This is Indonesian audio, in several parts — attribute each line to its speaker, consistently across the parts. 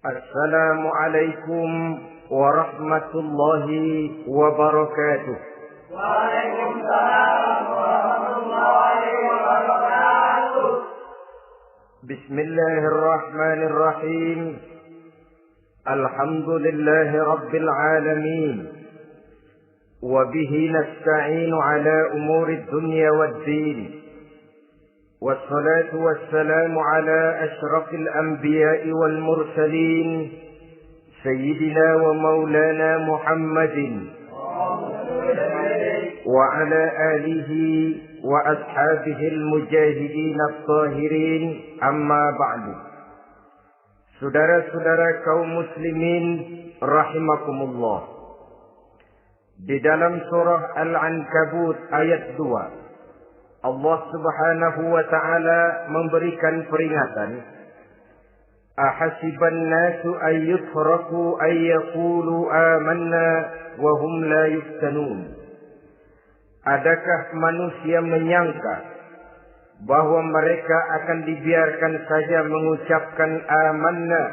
Speaker 1: Assalamualaikum warahmatullahi wabarakatuh.
Speaker 2: Waalaikumsalam warahmatullahi wabarakatuh.
Speaker 1: Bismillahirrahmanirrahim. Alhamdulillahi rabbil alamin. Wa bihi nasta'inu ala umuri dunya wad-din. والصلاة والسلام على أشرف الأنبياء والمرسلين سيدنا ومولانا محمد وعلى آله وأصحابه المجاهدين الطاهرين أما بعد. Saudara-saudara kaum muslimin rahimakumullah. Di dalam surah Al-Ankabut ayat 2, Allah Subhanahu wa ta'ala memberikan peringatan. Ahasiban nasu ayyutraku ayyaqulu amanna wa hum la yuftanun. Adakah manusia menyangka bahwa mereka akan dibiarkan saja mengucapkan amanna,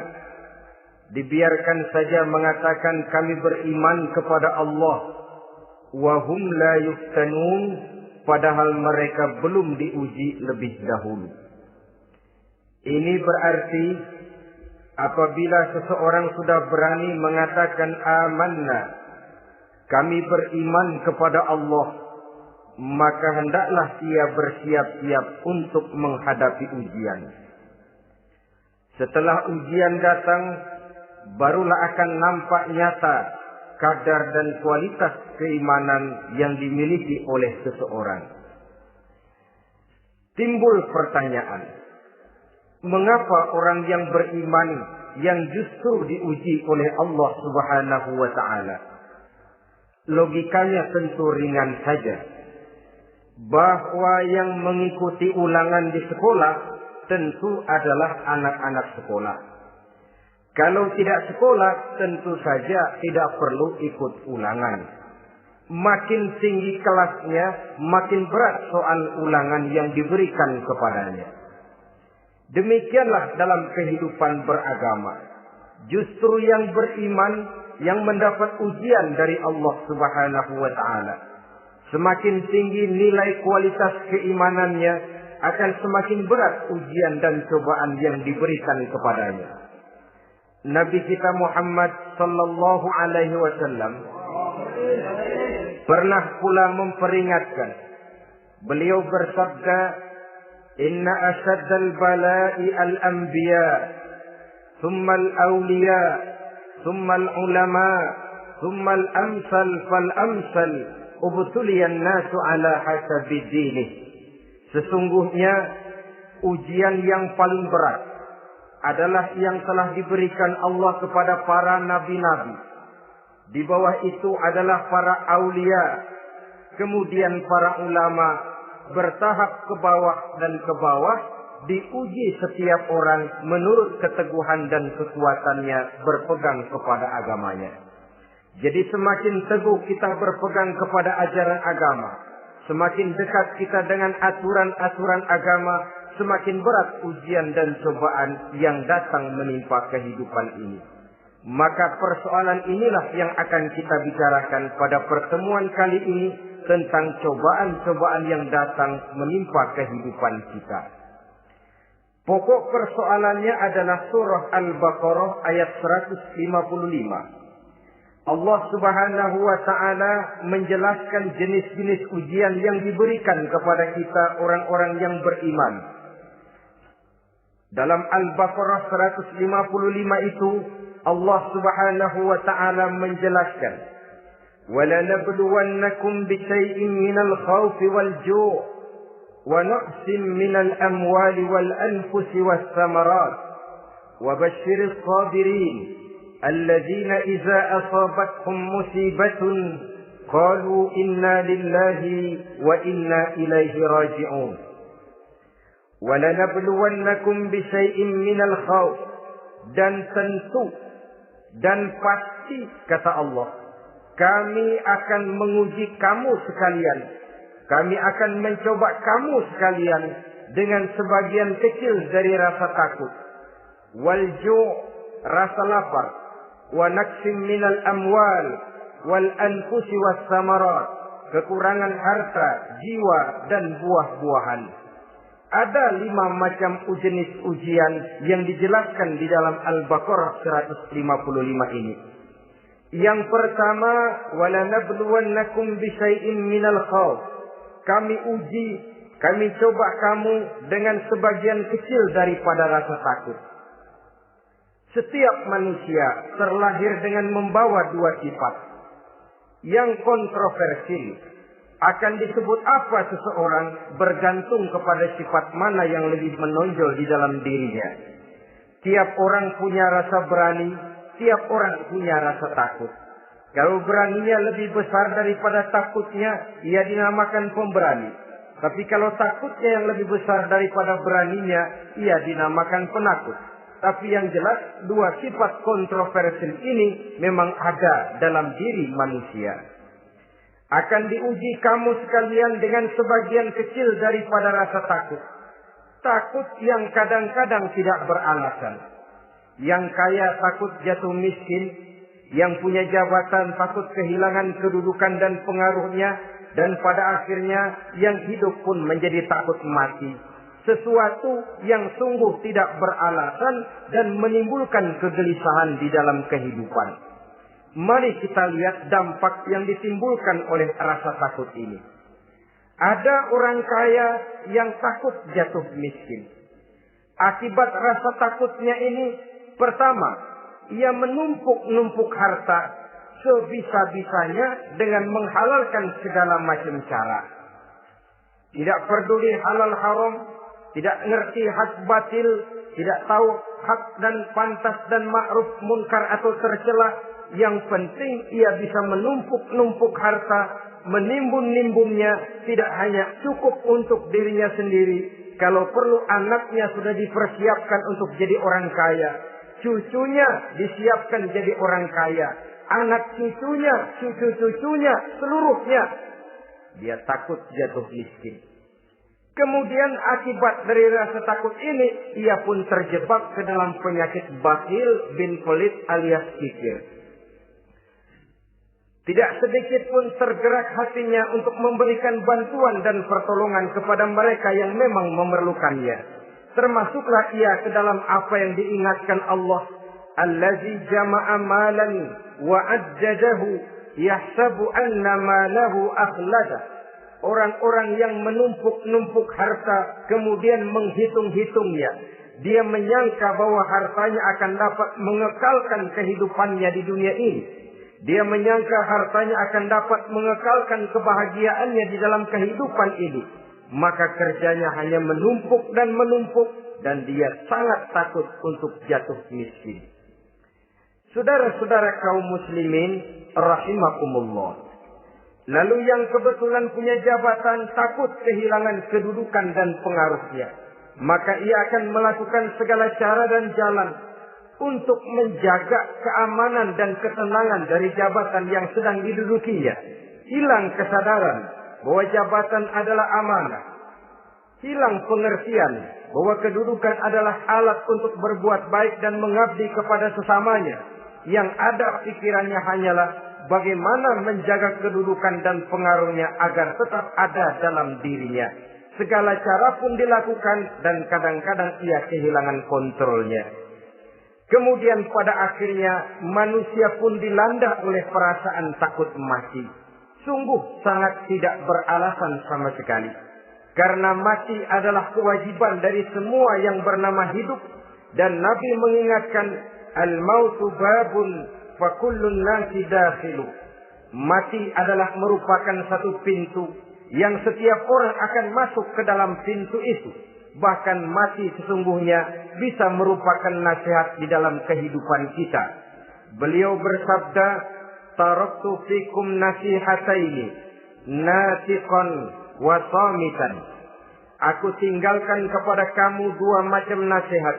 Speaker 1: dibiarkan saja mengatakan kami beriman kepada Allah, wa hum la yuftanun, padahal mereka belum diuji lebih dahulu. Ini berarti apabila seseorang sudah berani mengatakan amanna, kami beriman kepada Allah, maka hendaklah ia bersiap-siap untuk menghadapi ujian. Setelah ujian datang, barulah akan nampak nyata kadar dan kualitas keimanan yang dimiliki oleh seseorang. Timbul pertanyaan, mengapa orang yang beriman yang justru diuji oleh Allah Subhanahu wa ta'ala? Logikanya tentu ringan saja, bahwa yang mengikuti ulangan di sekolah tentu adalah anak-anak sekolah. Kalau tidak sekolah, tentu saja tidak perlu ikut ulangan. Makin tinggi kelasnya, makin berat soal ulangan yang diberikan kepadanya. Demikianlah dalam kehidupan beragama. Justru yang beriman, yang mendapat ujian dari Allah Subhanahu wa ta'ala, semakin tinggi nilai kualitas keimanannya, akan semakin berat ujian dan cobaan yang diberikan kepadanya. Nabi kita Muhammad sallallahu alaihi wasallam pernah pula memperingatkan. Beliau bersabda, "Inna ashaddal bala'i al-anbiya, thumma al-awliya, thumma al-ulama, thumma al-amsal fal-amsal, ubtuliyan nasu ala hasabi dinih." Sesungguhnya ujian yang paling berat adalah yang telah diberikan Allah kepada para nabi-nabi. Di bawah itu adalah para aulia, kemudian para ulama, bertahap ke bawah dan ke bawah, diuji setiap orang menurut keteguhan dan kekuatannya berpegang kepada agamanya. Jadi semakin teguh kita berpegang kepada ajaran agama, semakin dekat kita dengan aturan-aturan agama, semakin berat ujian dan cobaan yang datang menimpa kehidupan ini. Maka persoalan inilah yang akan kita bicarakan pada pertemuan kali ini, tentang cobaan-cobaan yang datang menimpa kehidupan kita. Pokok persoalannya adalah surah Al-Baqarah ayat 155. Allah Subhanahu wa ta'ala menjelaskan jenis-jenis ujian yang diberikan kepada kita orang-orang yang beriman. Dalam Al-Baqarah 155 itu Allah Subhanahu wa ta'ala menjelaskan, وَلَنَبْلُوَنَّكُمْ بِشَيْءٍ مِنَ الْخَوْفِ وَالْجُوعِ وَنَقْصٍ مِنَ الْأَمْوَالِ وَالْأَنْفُسِ وَالثَّمَرَاتِ وَبَشِّرِ الصَّابِرِينَ الَّذِينَ إِذَا أَصَابَتْهُمْ مُصِيبَةٌ قَالُوا إِنَّا لِلَّهِ وَإِنَّا إِلَيْهِ رَاجِعُونَ. وَلَنَبْلُوَنَّكُمْ بِشَيْءٍ مِنَ الْخَوْفِ, dan tentu dan pasti kata Allah, kami akan menguji kamu sekalian, kami akan mencoba kamu sekalian dengan sebagian kecil dari rasa takut, wal ju', rasa lapar, wa naqsim minal amwal wal anfusi was samarat, kekurangan harta, jiwa dan buah-buahan. Ada 5 macam jenis ujian yang dijelaskan di dalam Al-Baqarah 155 ini. Yang pertama, walanabluwannakum bisyai'in minal khauf. Kami uji, kami coba kamu dengan sebagian kecil daripada rasa takut. Setiap manusia terlahir dengan membawa 2 sifat. Yang kontroversi, akan disebut apa seseorang bergantung kepada sifat mana yang lebih menonjol di dalam dirinya. Tiap orang punya rasa berani, tiap orang punya rasa takut. Kalau beraninya lebih besar daripada takutnya, ia dinamakan pemberani. Tapi kalau takutnya yang lebih besar daripada beraninya, ia dinamakan penakut. Tapi yang jelas, 2 sifat kontroversial ini memang ada dalam diri manusia. Akan diuji kamu sekalian dengan sebagian kecil daripada rasa takut. Takut yang kadang-kadang tidak beralasan. Yang kaya takut jatuh miskin, yang punya jabatan takut kehilangan kedudukan dan pengaruhnya, dan pada akhirnya yang hidup pun menjadi takut mati. Sesuatu yang sungguh tidak beralasan dan menimbulkan kegelisahan di dalam kehidupan. Mari kita lihat dampak yang ditimbulkan oleh rasa takut ini. Ada orang kaya yang takut jatuh miskin. Akibat rasa takutnya ini, pertama, ia menumpuk-numpuk harta sebisa-bisanya dengan menghalalkan segala macam cara. Tidak peduli halal haram, tidak ngerti hak batil, tidak tahu hak dan pantas dan ma'ruf munkar atau tercela. Yang penting ia bisa menumpuk-numpuk harta, menimbun-nimbunnya, tidak hanya cukup untuk dirinya sendiri. Kalau perlu anaknya sudah dipersiapkan untuk jadi orang kaya. Cucunya disiapkan jadi orang kaya. Anak cucunya, cucu-cucunya, seluruhnya. Dia takut jatuh miskin. Kemudian akibat dari rasa takut ini, ia pun terjebak ke dalam penyakit bakhil bin pelit alias kikir. Tidak sedikit pun tergerak hatinya untuk memberikan bantuan dan pertolongan kepada mereka yang memang memerlukannya. Termasuklah ia ke dalam apa yang diingatkan Allah. Allazi jama'a malan wa addadahu yahsabu anna malahu akhlada. Orang-orang yang menumpuk-numpuk harta kemudian menghitung-hitungnya. Dia menyangka bahwa hartanya akan dapat mengekalkan kehidupannya di dunia ini. Dia menyangka hartanya akan dapat mengekalkan kebahagiaannya di dalam kehidupan ini. Maka kerjanya hanya menumpuk dan menumpuk. Dan dia sangat takut untuk jatuh miskin. Saudara-saudara kaum muslimin rahimakumullah. Lalu yang kebetulan punya jabatan takut kehilangan kedudukan dan pengaruhnya. Maka ia akan melakukan segala cara dan jalan untuk menjaga keamanan dan ketenangan dari jabatan yang sedang didudukinya. Hilang kesadaran bahwa jabatan adalah amanah. Hilang pengertian bahwa kedudukan adalah alat untuk berbuat baik dan mengabdi kepada sesamanya. Yang ada pikirannya hanyalah bagaimana menjaga kedudukan dan pengaruhnya agar tetap ada dalam dirinya. Segala cara pun dilakukan dan kadang-kadang ia kehilangan kontrolnya. Kemudian pada akhirnya manusia pun dilanda oleh perasaan takut mati. Sungguh sangat tidak beralasan sama sekali. Karena mati adalah kewajiban dari semua yang bernama hidup. Dan Nabi mengingatkan, al-mautu babun fa kullun nasi dakhilu. Mati adalah merupakan satu pintu yang setiap orang akan masuk ke dalam pintu itu. Bahkan mati sesungguhnya bisa merupakan nasihat di dalam kehidupan kita. Beliau bersabda, taraktu fikum nasihataini, natiqan wa samitan. Aku tinggalkan kepada kamu 2 macam nasihat.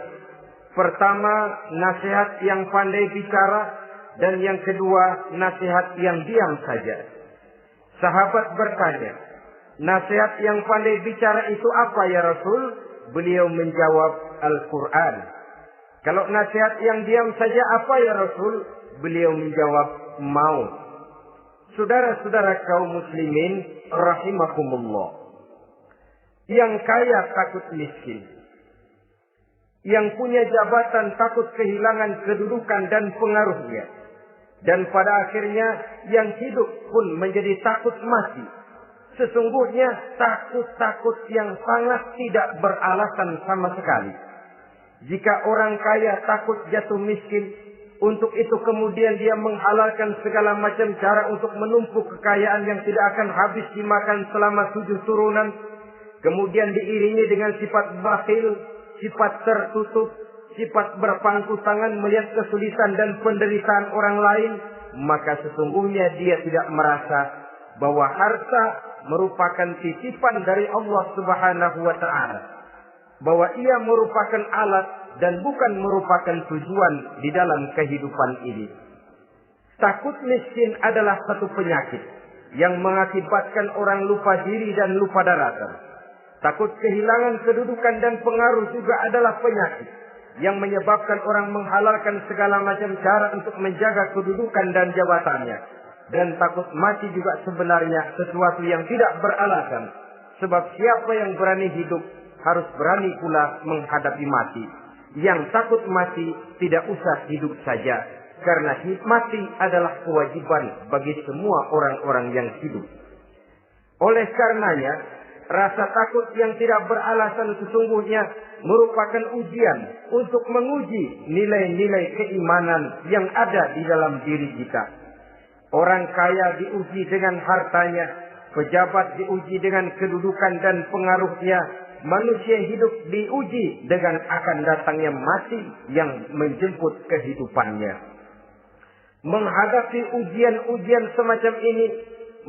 Speaker 1: Pertama, nasihat yang pandai bicara, dan yang kedua, nasihat yang diam saja. Sahabat bertanya, nasihat yang pandai bicara itu apa ya Rasul? Beliau menjawab, Al-Quran. Kalau nasihat yang diam saja apa ya Rasul? Beliau menjawab, mau. Saudara-saudara kaum muslimin rahimakumullah. Yang kaya takut miskin. Yang punya jabatan takut kehilangan kedudukan dan pengaruhnya. Dan pada akhirnya yang hidup pun menjadi takut mati. Sesungguhnya takut-takut yang sangat tidak beralasan sama sekali. Jika orang kaya takut jatuh miskin, untuk itu kemudian dia menghalalkan segala macam cara untuk menumpuk kekayaan yang tidak akan habis dimakan selama 7 turunan. Kemudian diiringi dengan sifat bakhil, sifat tertutup, sifat berpangku tangan melihat kesulitan dan penderitaan orang lain, maka sesungguhnya dia tidak merasa bahwa harta merupakan titipan dari Allah Subhanahu wa taala. Bahwa ia merupakan alat dan bukan merupakan tujuan di dalam kehidupan ini. Takut miskin adalah satu penyakit yang mengakibatkan orang lupa diri dan lupa daratan. Takut kehilangan kedudukan dan pengaruh juga adalah penyakit yang menyebabkan orang menghalalkan segala macam cara untuk menjaga kedudukan dan jabatannya. Dan takut mati juga sebenarnya sesuatu yang tidak beralasan. Sebab siapa yang berani hidup harus berani pula menghadapi mati. Yang takut mati tidak usah hidup saja. Karena mati adalah kewajiban bagi semua orang-orang yang hidup. Oleh karenanya, rasa takut yang tidak beralasan sesungguhnya merupakan ujian untuk menguji nilai-nilai keimanan yang ada di dalam diri kita. Orang kaya diuji dengan hartanya, pejabat diuji dengan kedudukan dan pengaruhnya, manusia hidup diuji dengan akan datangnya mati yang menjemput kehidupannya. Menghadapi ujian-ujian semacam ini,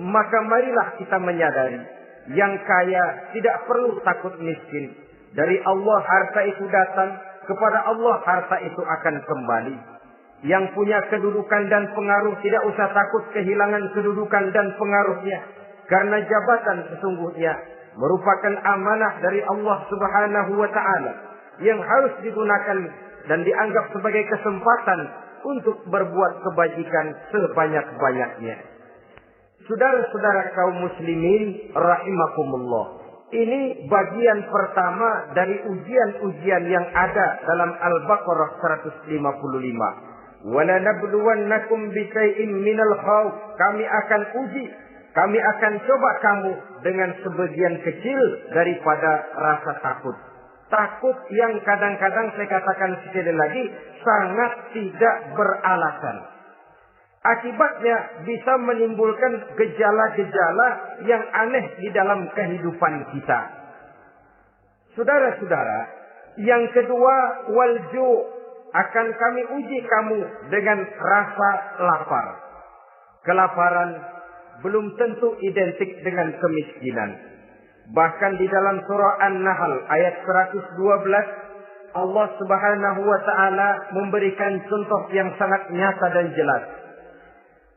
Speaker 1: maka marilah kita menyadari, yang kaya tidak perlu takut miskin. Dari Allah harta itu datang, kepada Allah harta itu akan kembali. Yang punya kedudukan dan pengaruh tidak usah takut kehilangan kedudukan dan pengaruhnya. Karena jabatan sesungguhnya merupakan amanah dari Allah Subhanahu wa taala yang harus digunakan dan dianggap sebagai kesempatan untuk berbuat kebajikan sebanyak-banyaknya. Saudara-saudara kaum muslimin rahimakumullah. Ini bagian pertama dari ujian-ujian yang ada dalam Al-Baqarah 155. Wala nabluwannakum bisyai'in minal khauf. Kami akan uji, kami akan coba kamu dengan sebagian kecil daripada rasa takut. Takut yang kadang-kadang saya katakan sekali lagi sangat tidak beralasan. Akibatnya bisa menimbulkan gejala-gejala yang aneh di dalam kehidupan kita. Saudara-saudara, yang kedua, walju, akan kami uji kamu dengan rasa lapar. Kelaparan belum tentu identik dengan kemiskinan. Bahkan di dalam surah An-Nahl ayat 112, Allah Subhanahu wa taala memberikan contoh yang sangat nyata dan jelas.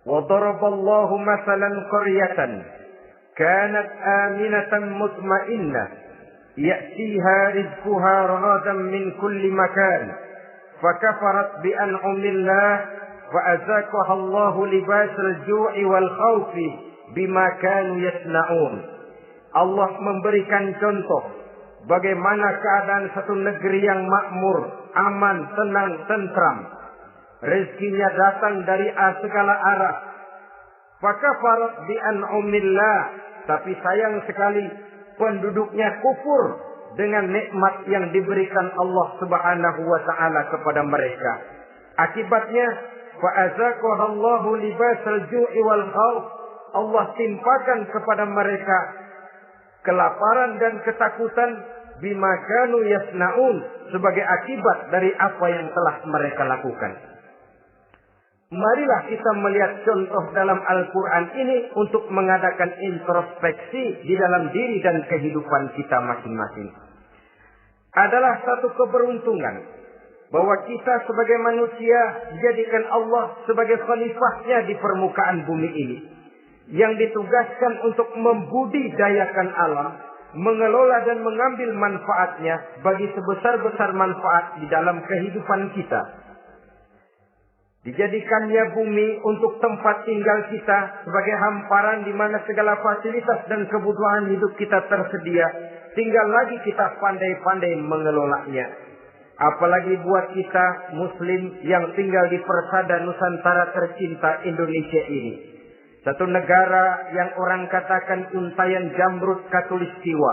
Speaker 1: وَضَرَبَ اللَّهُ مَثَلًا قَرْيَةً كَانَتْ آمِنَةً مُطْمَئِنَّةً يَأْتِيهَا رِزْقُهَا رَغَدًا مِنْ كُلِّ مَكَانٍ فَكَفَرَتْ بِأَنْعُمِ اللَّهِ فَأَذَاقَهَا اللَّهُ لِبَاسَ الْجُوعِ وَالْخَوْفِ بِمَا كَانُوا يَصْنَعُونَ. Allah memberikan contoh bagaimana keadaan satu negeri yang makmur, aman, tenang, tentram. Rezekinya datang dari segala arah. Fakafarat bi an'umillah, tapi sayang sekali penduduknya kufur dengan nikmat yang diberikan Allah Subhanahu wa taala kepada mereka. Akibatnya fa'azaqahallahu libasal ju'i wal khauf. Allah timpakan kepada mereka kelaparan dan ketakutan bima kanu yasnaun, sebagai akibat dari apa yang telah mereka lakukan. Marilah kita melihat contoh dalam Al-Quran ini untuk mengadakan introspeksi di dalam diri dan kehidupan kita masing-masing. Adalah satu keberuntungan bahwa kita sebagai manusia dijadikan Allah sebagai khalifahnya di permukaan bumi ini, yang ditugaskan untuk membudidayakan alam mengelola dan mengambil manfaatnya bagi sebesar-besar manfaat di dalam kehidupan kita. Dijadikannya bumi untuk tempat tinggal kita sebagai hamparan di mana segala fasilitas dan kebutuhan hidup kita tersedia. Tinggal lagi kita pandai-pandai mengelolanya. Apalagi buat kita Muslim yang tinggal di persada Nusantara tercinta Indonesia ini. Satu negara yang orang katakan untayan jamrut katulistiwa,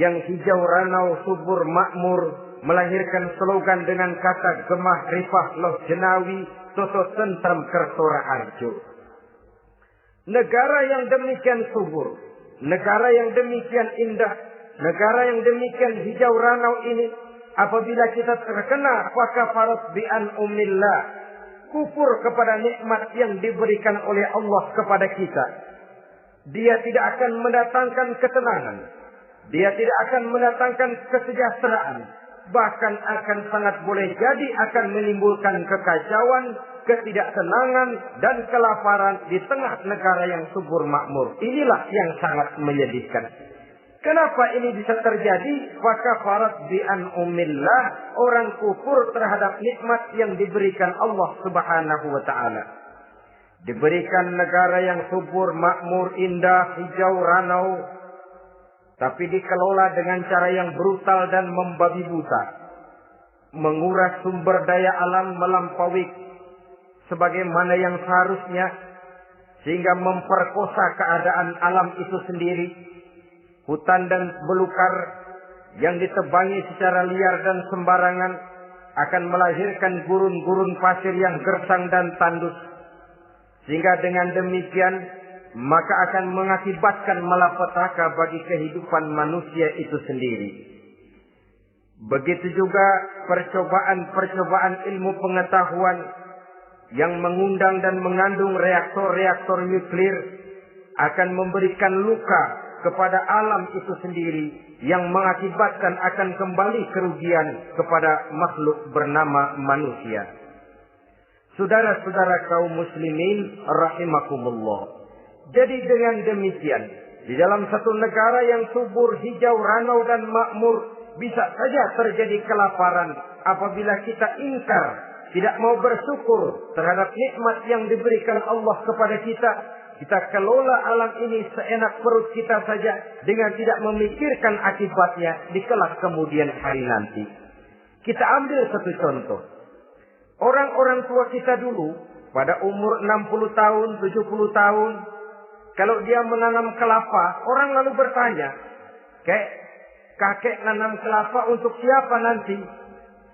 Speaker 1: yang hijau ranau subur makmur, melahirkan slogan dengan kata gemah rifah loh jenawi, toto tentrem kertora arjo. Negara yang demikian subur, negara yang demikian indah, negara yang demikian hijau ranau ini, apabila kita terkena fakafarat bi an umillah, kufur kepada nikmat yang diberikan oleh Allah kepada kita, dia tidak akan mendatangkan ketenangan, dia tidak akan mendatangkan kesejahteraan, bahkan akan sangat boleh jadi akan menimbulkan kekacauan, ketidaktenangan dan kelaparan di tengah negara yang subur makmur. Inilah yang sangat menyedihkan. Kenapa ini bisa terjadi? Fakafarat bi an umillah, orang kufur terhadap nikmat yang diberikan Allah Subhanahu wa taala. Diberikan negara yang subur, makmur, indah, hijau ranau, tapi dikelola dengan cara yang brutal dan membabi buta. Menguras sumber daya alam melampaui sebagaimana yang seharusnya, sehingga memperkosa keadaan alam itu sendiri. Hutan dan belukar yang ditebangi secara liar dan sembarangan akan melahirkan gurun-gurun pasir yang gersang dan tandus. Sehingga dengan demikian maka akan mengakibatkan malapetaka bagi kehidupan manusia itu sendiri. Begitu juga percobaan-percobaan ilmu pengetahuan yang mengundang dan mengandung reaktor-reaktor nuklir akan memberikan luka kepada alam itu sendiri, yang mengakibatkan akan kembali kerugian kepada makhluk bernama manusia. Saudara-saudara kaum muslimin rahimakumullah. Jadi dengan demikian, di dalam satu negara yang subur, hijau, ranau dan makmur, bisa saja terjadi kelaparan apabila kita ingkar, tidak mau bersyukur terhadap nikmat yang diberikan Allah kepada kita. Kita kelola alam ini seenak perut kita saja dengan tidak memikirkan akibatnya di kelak kemudian hari nanti. Kita ambil satu contoh. Orang-orang tua kita dulu pada umur 60 tahun, 70 tahun, kalau dia menanam kelapa, orang lalu bertanya, kakek nanam kelapa untuk siapa nanti?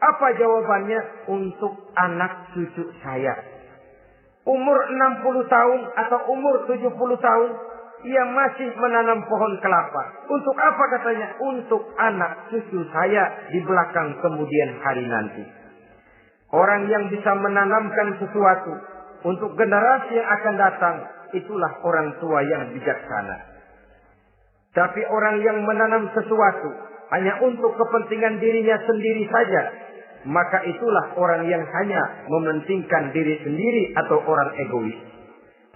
Speaker 1: Apa jawabannya? Untuk anak cucu saya. Umur 60 tahun atau umur 70 tahun, ia masih menanam pohon kelapa. Untuk apa katanya? Untuk anak cucu saya di belakang kemudian hari nanti. Orang yang bisa menanamkan sesuatu untuk generasi yang akan datang, itulah orang tua yang bijaksana. Tapi orang yang menanam sesuatu hanya untuk kepentingan dirinya sendiri saja, maka itulah orang yang hanya mementingkan diri sendiri atau orang egois.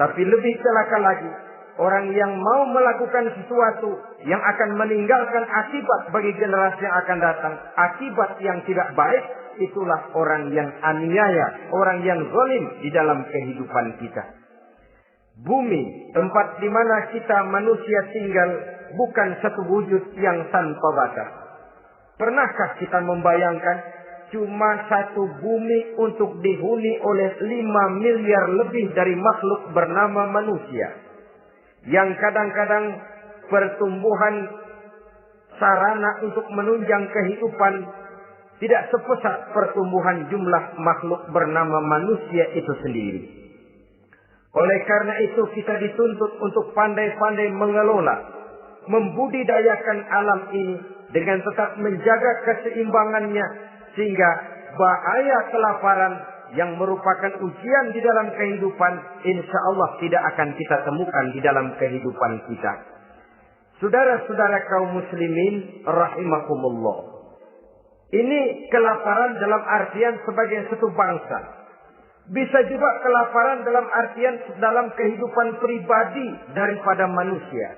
Speaker 1: Tapi lebih celaka lagi, orang yang mau melakukan sesuatu yang akan meninggalkan akibat bagi generasi yang akan datang, akibat yang tidak baik, itulah orang yang aniaya, orang yang zalim di dalam kehidupan kita. Bumi, tempat di mana kita manusia tinggal, bukan satu wujud yang tanpa batas. Pernahkah kita membayangkan cuma satu bumi untuk dihuni oleh 5 miliar lebih dari makhluk bernama manusia, yang kadang-kadang pertumbuhan sarana untuk menunjang kehidupan tidak sepesat pertumbuhan jumlah makhluk bernama manusia itu sendiri. Oleh karena itu kita dituntut untuk pandai-pandai mengelola, membudidayakan alam ini dengan tetap menjaga keseimbangannya, sehingga bahaya kelaparan yang merupakan ujian di dalam kehidupan, insya Allah tidak akan kita temukan di dalam kehidupan kita. Saudara-saudara kaum muslimin rahimakumullah. Ini kelaparan dalam artian sebagai satu bangsa. Bisa juga kelaparan dalam artian dalam kehidupan pribadi daripada manusia.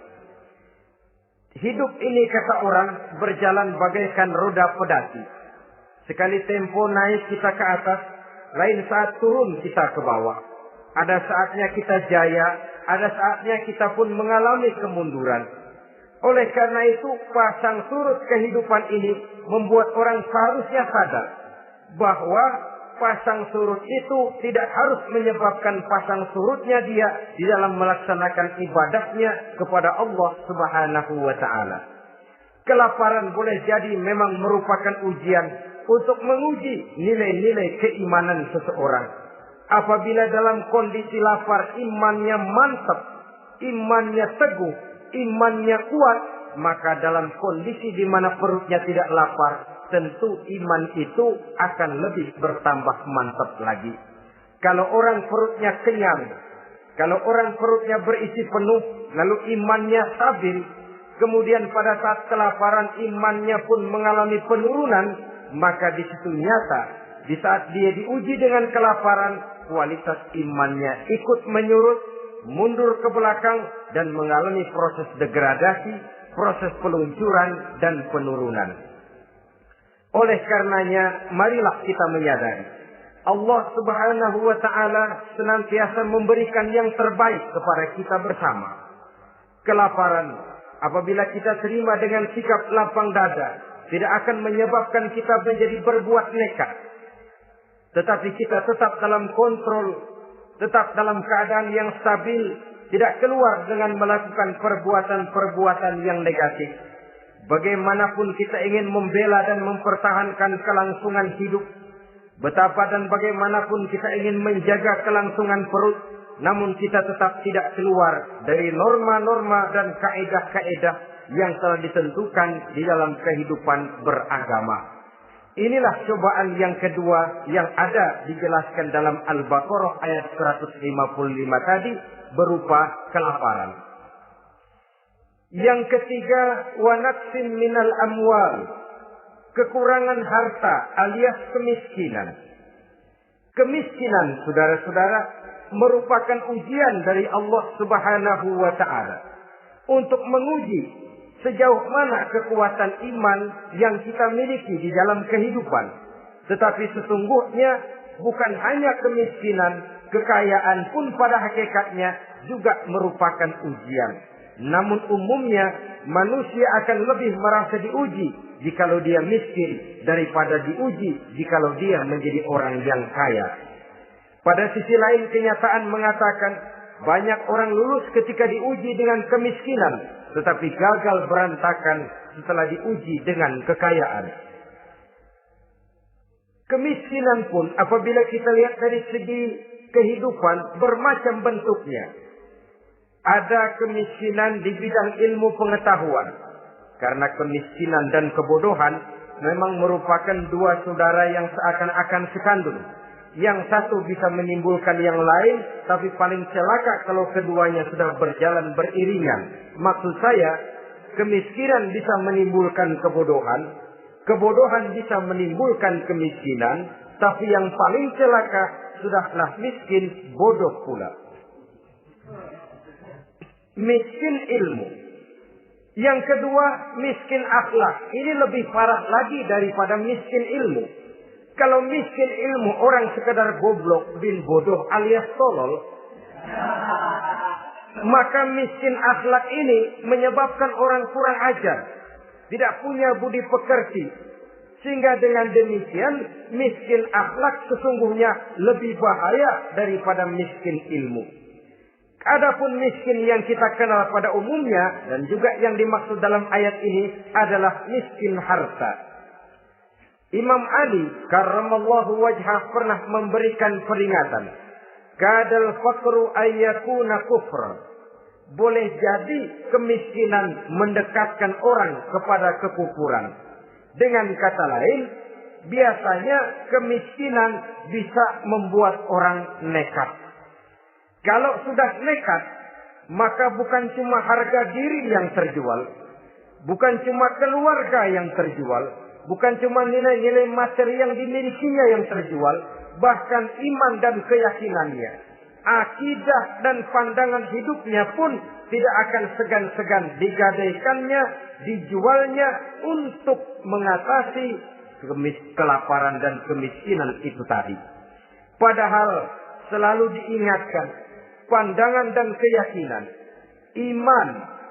Speaker 1: Hidup ini, kata orang, berjalan bagaikan roda pedati. Sekali tempo naik kita ke atas, lain saat turun kita ke bawah. Ada saatnya kita jaya, ada saatnya kita pun mengalami kemunduran. Oleh karena itu, pasang surut kehidupan ini membuat orang seharusnya sadar bahwa pasang surut itu tidak harus menyebabkan pasang surutnya dia di dalam melaksanakan ibadahnya kepada Allah Subhanahu wa ta'ala. Kelaparan boleh jadi memang merupakan ujian untuk menguji nilai-nilai keimanan seseorang. Apabila dalam kondisi lapar imannya mantap, imannya teguh, imannya kuat, maka dalam kondisi di mana perutnya tidak lapar, tentu iman itu akan lebih bertambah mantap lagi. Kalau orang perutnya kenyang, kalau orang perutnya berisi penuh, lalu imannya stabil, kemudian pada saat kelaparan imannya pun mengalami penurunan, maka di situ nyata, di saat dia diuji dengan kelaparan, kualitas imannya ikut menyurut, mundur ke belakang, dan mengalami proses degradasi, proses peluncuran dan penurunan. Oleh karenanya, marilah kita menyadari Allah Subhanahu wa ta'ala senantiasa memberikan yang terbaik kepada kita bersama. Kelaparan, apabila kita terima dengan sikap lapang dada, tidak akan menyebabkan kita menjadi berbuat nekat. Tetapi kita tetap dalam kontrol, tetap dalam keadaan yang stabil, tidak keluar dengan melakukan perbuatan-perbuatan yang negatif. Bagaimanapun kita ingin membela dan mempertahankan kelangsungan hidup, betapa dan bagaimanapun kita ingin menjaga kelangsungan perut, namun kita tetap tidak keluar dari norma-norma dan kaedah-kaedah yang telah ditentukan di dalam kehidupan beragama. Inilah cobaan yang kedua yang ada dijelaskan dalam Al-Baqarah ayat 155 tadi, berupa kelaparan. Yang ketiga, wa naqsin minal amwal, kekurangan harta alias kemiskinan. Kemiskinan, saudara-saudara, merupakan ujian dari Allah Subhanahu wa ta'ala untuk menguji sejauh mana kekuatan iman yang kita miliki di dalam kehidupan. Tetapi sesungguhnya bukan hanya kemiskinan, kekayaan pun pada hakikatnya juga merupakan ujian. Namun umumnya manusia akan lebih merasa diuji jikalau dia miskin daripada diuji jikalau dia menjadi orang yang kaya. Pada sisi lain kenyataan mengatakan banyak orang lulus ketika diuji dengan kemiskinan, tetapi gagal berantakan setelah diuji dengan kekayaan. Kemiskinan pun apabila kita lihat dari segi kehidupan bermacam bentuknya. Ada kemiskinan di bidang ilmu pengetahuan. Karena kemiskinan dan kebodohan memang merupakan dua saudara yang seakan-akan sekandung. Yang satu bisa menimbulkan yang lain, tapi paling celaka kalau keduanya sudah berjalan beriringan. Maksud saya, kemiskinan bisa menimbulkan kebodohan, kebodohan bisa menimbulkan kemiskinan, tapi yang paling celaka sudahlah miskin, bodoh pula. Miskin ilmu. Yang kedua, miskin akhlak. Ini lebih parah lagi daripada miskin ilmu. Kalau miskin ilmu orang sekedar goblok bin bodoh alias tolol, maka miskin akhlak ini menyebabkan orang kurang ajar, tidak punya budi pekerti. Sehingga dengan demikian miskin akhlak sesungguhnya lebih bahaya daripada miskin ilmu. Adapun miskin yang kita kenal pada umumnya dan juga yang dimaksud dalam ayat ini adalah miskin harta. Imam Ali karramallahu wajhah pernah memberikan peringatan. Kadal faqru ayyakuna kufra. Boleh jadi kemiskinan mendekatkan orang kepada kekufuran. Dengan kata lain, biasanya kemiskinan bisa membuat orang nekat. Kalau sudah nekat, maka bukan cuma harga diri yang terjual, bukan cuma keluarga yang terjual, bukan cuma nilai-nilai materi yang dimilikinya yang terjual, bahkan iman dan keyakinannya, akidah dan pandangan hidupnya pun tidak akan segan-segan digadaikannya, dijualnya untuk mengatasi kelaparan dan kemiskinan itu tadi. Padahal selalu diingatkan, pandangan dan keyakinan, iman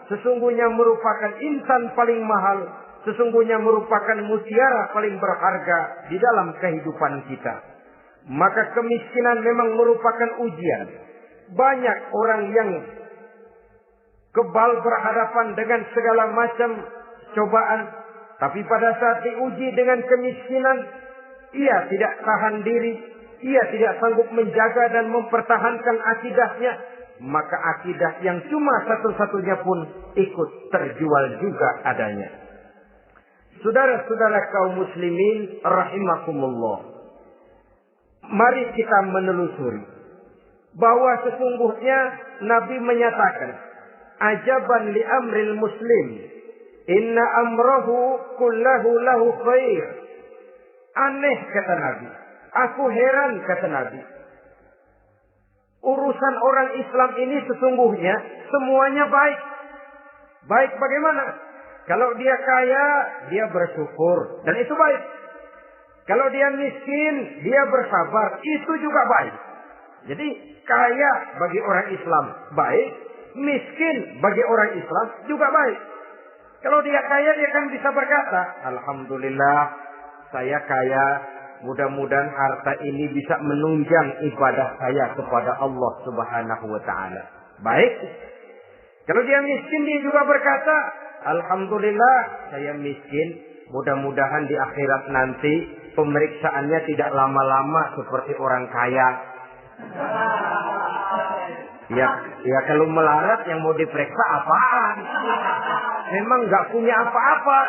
Speaker 1: sesungguhnya merupakan insan paling mahal, sesungguhnya merupakan mutiara paling berharga di dalam kehidupan kita. Maka kemiskinan memang merupakan ujian. Banyak orang yang kebal berhadapan dengan segala macam cobaan, tapi pada saat diuji dengan kemiskinan, ia tidak tahan diri, ia tidak sanggup menjaga dan mempertahankan akidahnya, maka akidah yang cuma satu-satunya pun ikut terjual juga adanya. Saudara-saudara kaum muslimin rahimakumullah, mari kita menelusuri bahwa sesungguhnya Nabi menyatakan, ajaban li amril muslim, inna amrahu kullahu lahu khair. Aneh kata Nabi, aku heran kata Nabi, urusan orang Islam ini sesungguhnya semuanya baik. Baik bagaimana? Kalau dia kaya, dia bersyukur, dan itu baik. Kalau dia miskin, dia bersabar, itu juga baik. Jadi kaya bagi orang Islam baik, miskin bagi orang Islam juga baik. Kalau dia kaya, dia kan bisa berkata, alhamdulillah saya kaya, mudah-mudahan harta ini bisa menunjang ibadah saya kepada Allah Subhanahu wa taala. Baik. Kalau dia miskin, dia juga berkata, alhamdulillah saya miskin, mudah-mudahan di akhirat nanti pemeriksaannya tidak lama-lama seperti orang kaya. Ya kalau melarat yang mau diperiksa apaan? Memang nggak punya apa-apa.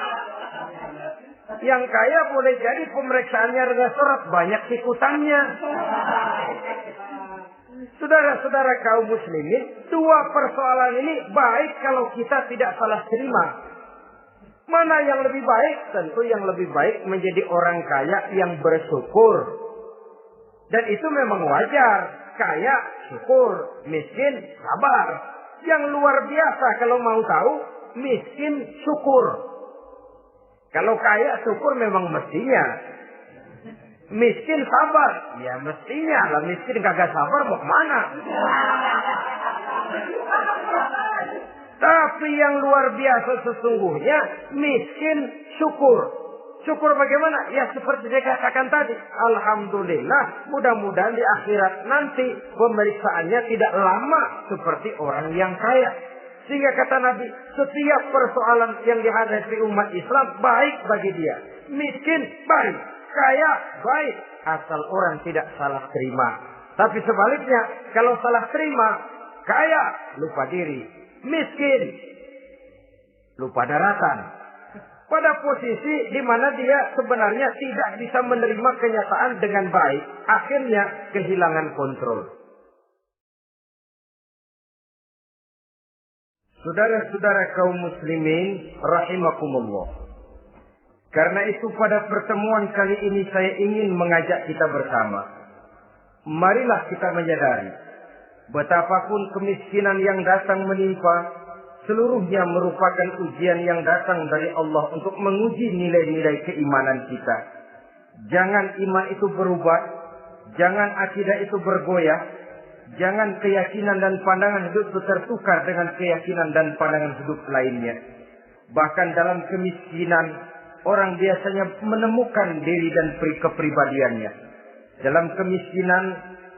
Speaker 1: Yang kaya boleh jadi pemeriksaannya rendah seret, banyak ikutannya. Saudara-saudara kaum muslimin, dua persoalan ini baik kalau kita tidak salah terima. Mana yang lebih baik? Tentu yang lebih baik menjadi orang kaya yang bersyukur. Dan itu memang wajar. Kaya, syukur. Miskin, sabar. Yang luar biasa kalau mau tahu, miskin, syukur. Kalau kaya, syukur memang mestinya. Miskin, sabar. Ya mestinya lah, miskin kagak sabar mau kemana? Tapi yang luar biasa sesungguhnya, miskin, syukur. Syukur bagaimana? Ya seperti saya katakan tadi. Alhamdulillah, mudah-mudahan di akhirat nanti pemeriksaannya tidak lama seperti orang yang kaya. Sehingga kata Nabi, setiap persoalan yang dihadapi umat Islam baik bagi dia. Miskin, baik. Kaya, baik. Asal orang tidak salah terima. Tapi sebaliknya, kalau salah terima, kaya, lupa diri. Miskin, lupa daratan. Pada posisi di mana dia sebenarnya tidak bisa menerima kenyataan dengan baik. Akhirnya kehilangan kontrol. Saudara-saudara kaum muslimin rahimakumullah. Karena itu pada pertemuan kali ini saya ingin mengajak kita bersama. Marilah kita menyadari betapapun kemiskinan yang datang menimpa, seluruhnya merupakan ujian yang datang dari Allah untuk menguji nilai-nilai keimanan kita. Jangan iman itu berubah, jangan akidah itu bergoyah, jangan keyakinan dan pandangan hidup itu tertukar dengan keyakinan dan pandangan hidup lainnya. Bahkan dalam kemiskinan, orang biasanya menemukan diri dan kepribadiannya. Dalam kemiskinan,